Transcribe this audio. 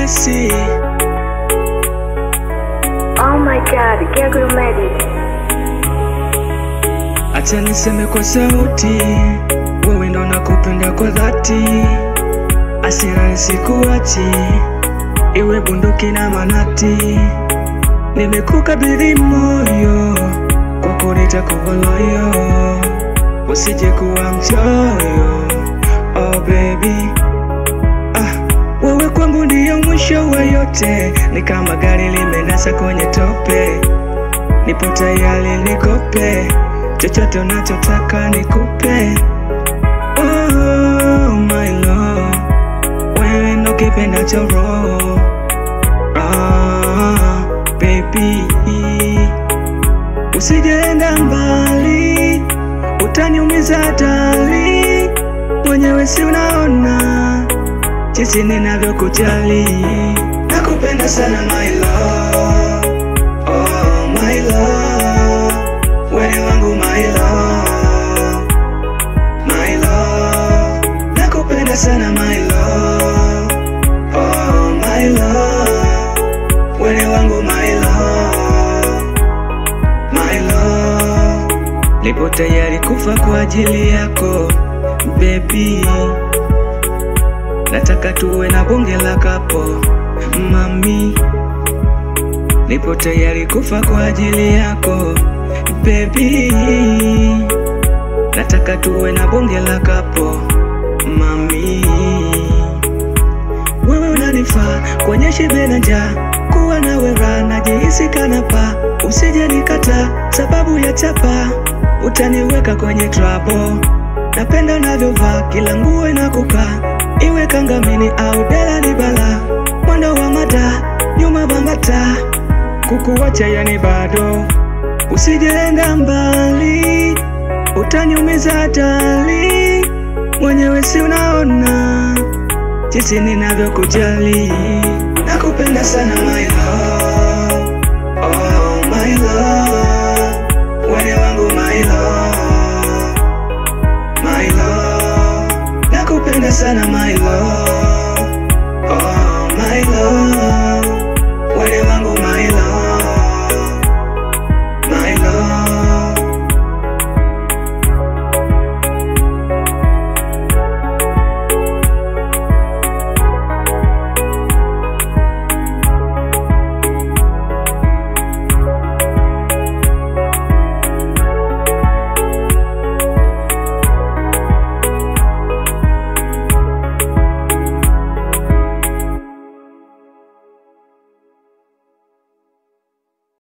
Messi. Oh my God, get good ready. Acha niseme kwa sauti, wewe ndo nakupenda kwa dhati. Asira nisikuachi, iwe bunduki na manati. Nimekukabidhi moyo, kwako nitakuwa loyo, usije kuwa mchoyo. Oh baby, wewe kwangu ndiyo mwisho wa yote. Ni kama gari limenasa kwenye tope, nipo tayari nikope chochote unachotaka nikupe. Oh my love, wewe ndo kipendacho roho. Baby, usijeenda mbali, utaniumiza hatari. Mwenyewe si unaona jinsi ninavyokujali. Nakupenda sana my love. Oh my love, wewe wangu my love. My love, nakupenda sana my love. Oh my love, wewe wangu my love. My love, nipo tayari kufa kwa ajili yako baby. Nataka tuwe na bonge la kapo mami. Nipo tayari kufa kwa ajili yako baby. Nataka tuwe na bonge la kapo mami. Wewe unanifaa kwenye shibe na njaa, kuwa nawe raha najihisi kanapa. Usije nikata sababu ya chapa, utaniweka kwenye trouble. Napenda unavyovaa kila nguo inakukaa, iwe kangamini au dela ni bala. Mwendo wa mata, nyuma bambata, kukuwacha yani bado. Usijeenda mbali, utaniumiza hatari. Mwenyewe si unaona jinsi ninavyokujali. Nakupenda sana my love.